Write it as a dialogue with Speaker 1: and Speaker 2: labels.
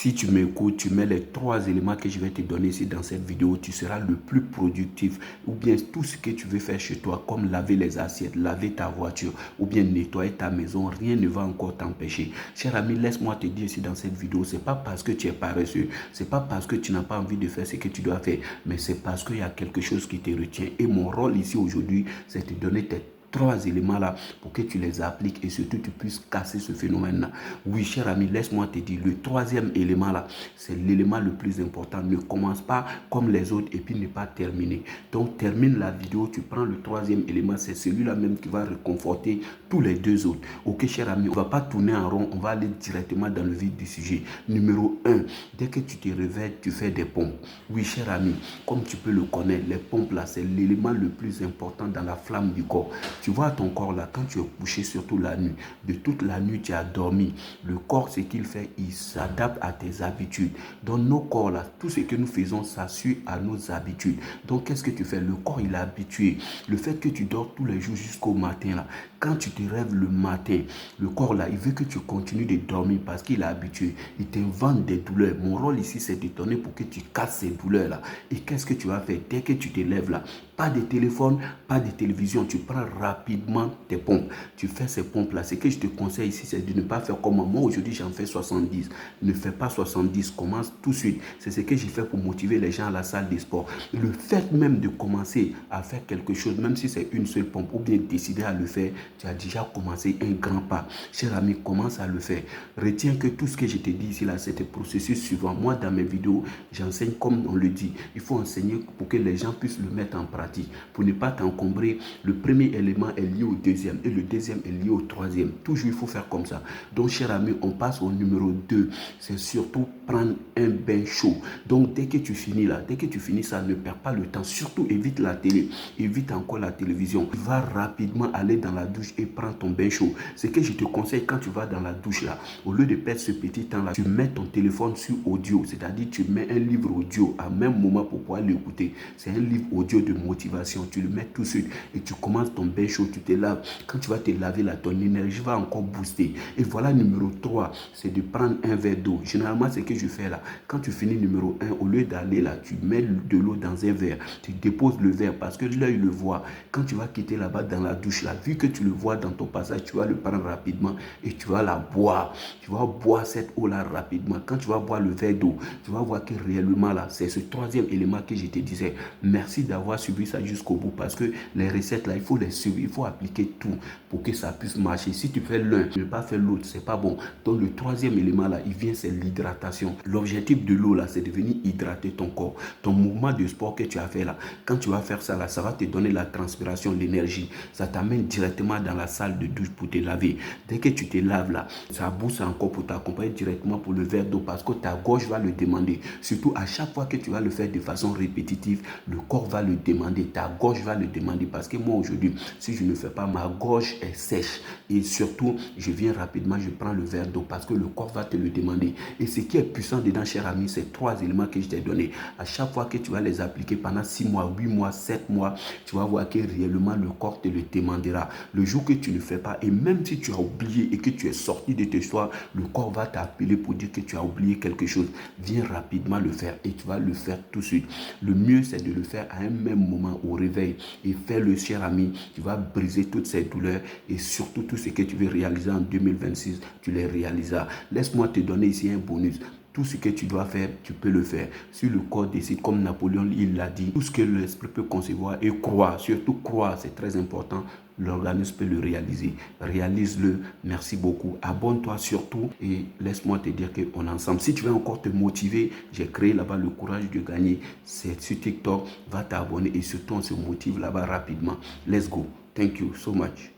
Speaker 1: Si tu m'écoutes, tu mets les 3 éléments que je vais te donner ici dans cette vidéo, tu seras le plus productif. Ou bien tout ce que tu veux faire chez toi, comme laver les assiettes, laver ta voiture, ou bien nettoyer ta maison, rien ne va encore t'empêcher. Cher ami, laisse-moi te dire ici dans cette vidéo, c'est pas parce que tu es paresseux, c'est pas parce que tu n'as pas envie de faire ce que tu dois faire, mais c'est parce qu'il y a quelque chose qui te retient. Et mon rôle ici aujourd'hui, c'est de te donner tes 3 éléments là pour que tu les appliques et surtout tu puisses casser ce phénomène là. Oui, cher ami, laisse-moi te dire, le 3e élément là, c'est l'élément le plus important. Ne commence pas comme les autres et puis ne pas terminer. Donc termine la vidéo, tu prends le 3e élément, c'est celui-là même qui va réconforter tous les 2 autres. Ok, cher ami, on ne va pas tourner en rond, on va aller directement dans le vif du sujet. Numéro 1, dès que tu te réveilles, tu fais des pompes. Oui, cher ami, comme tu peux le connaître, les pompes là, c'est l'élément le plus important dans la flamme du corps. Tu vois ton corps là, quand tu es couché, surtout la nuit, de toute la nuit tu as dormi. Le corps, ce qu'il fait, il s'adapte à tes habitudes. Dans nos corps là, tout ce que nous faisons, ça suit à nos habitudes. Donc qu'est-ce que tu fais? Le corps, il est habitué. Le fait que tu dors tous les jours jusqu'au matin là, quand tu te rêves le matin, le corps là, il veut que tu continues de dormir parce qu'il est habitué. Il t'invente des douleurs. Mon rôle ici, c'est de te donner pour que tu casses ces douleurs là. Et qu'est-ce que tu vas faire? Dès que tu te lèves là, pas de téléphone, pas de télévision, tu prends rapidement tes pompes. Tu fais ces pompes-là. Ce que je te conseille ici, c'est de ne pas faire comme moi. Aujourd'hui, j'en fais 70. Ne fais pas 70. Commence tout de suite. C'est ce que j'ai fait pour motiver les gens à la salle de sport. Le fait même de commencer à faire quelque chose, même si c'est une seule pompe, ou bien décider à le faire, tu as déjà commencé un grand pas. Cher ami, commence à le faire. Retiens que tout ce que je te dis ici, là, c'est un processus suivant. Moi, dans mes vidéos, j'enseigne comme on le dit. Il faut enseigner pour que les gens puissent le mettre en pratique. Pour ne pas t'encombrer, le premier élément est lié au deuxième et le deuxième est lié au troisième. Toujours, il faut faire comme ça. Donc, cher ami, on passe au numéro 2. C'est surtout prendre un bain chaud. Donc, dès que tu finis là, dès que tu finis ça, ne perds pas le temps. Surtout, évite la télé, évite encore la télévision. Va rapidement aller dans la douche et prends ton bain chaud. Ce que je te conseille quand tu vas dans la douche là, au lieu de perdre ce petit temps là, tu mets ton téléphone sur audio. C'est-à-dire, tu mets un livre audio à même moment pour pouvoir l'écouter. C'est un livre audio de motivation, tu le mets tout de suite et tu commences ton bain chaud, tu te laves. Quand tu vas te laver là, ton énergie va encore booster. Et voilà, numéro 3, c'est de prendre un verre d'eau. Généralement, ce que je fais là, quand tu finis numéro 1, au lieu d'aller là, tu mets de l'eau dans un verre, tu déposes le verre parce que l'œil le voit. Quand tu vas quitter là-bas dans la douche là, vu que tu le vois dans ton passage, tu vas le prendre rapidement et tu vas la boire. Tu vas boire cette eau là rapidement. Quand tu vas boire le verre d'eau, tu vas voir que réellement là, c'est ce 3e élément que je te disais. Merci d'avoir suivi ça jusqu'au bout parce que les recettes là, il faut les suivre, il faut appliquer tout pour que ça puisse marcher. Si tu fais l'un, ne pas faire l'autre, c'est pas bon. Donc le 3e élément là, il vient, c'est l'hydratation. L'objectif de l'eau là, c'est de venir hydrater ton corps. Ton mouvement de sport que tu as fait là, quand tu vas faire ça là, ça va te donner la transpiration, l'énergie. Ça t'amène directement dans la salle de douche pour te laver. Dès que tu te laves là, ça booste encore pour t'accompagner directement pour le verre d'eau parce que ta gorge va le demander. Surtout à chaque fois que tu vas le faire de façon répétitive, le corps va le demander, ta gorge va le demander parce que moi aujourd'hui, si je ne fais pas, ma gorge est sèche et surtout, je viens rapidement, je prends le verre d'eau parce que le corps va te le demander. Et ce qui est puissant dedans, cher ami, c'est 3 éléments que je t'ai donnés. À chaque fois que tu vas les appliquer pendant 6 mois, 8 mois, 7 mois, tu vas voir que réellement le corps te le demandera. Le jour que tu ne fais pas, et même si tu as oublié et que tu es sorti de tes choix, le corps va t'appeler pour dire que tu as oublié quelque chose. Viens rapidement le faire et tu vas le faire tout de suite. Le mieux, c'est de le faire à un même moment au réveil et fais-le, cher ami. Tu vas briser toutes ces douleurs et surtout tout ce que tu veux réaliser en 2026, tu les réaliseras. Laisse-moi te donner ici un bonus. Tout ce que tu dois faire, tu peux le faire. Si le corps décide, comme Napoléon il l'a dit, tout ce que l'esprit peut concevoir et croire, surtout croire, c'est très important, l'organisme peut le réaliser. Réalise-le. Merci beaucoup. Abonne-toi surtout et laisse-moi te dire qu'on est ensemble. Si tu veux encore te motiver, j'ai créé là-bas le courage de gagner. C'est sur TikTok. Va t'abonner et surtout on se motive là-bas rapidement. Let's go. Thank you so much.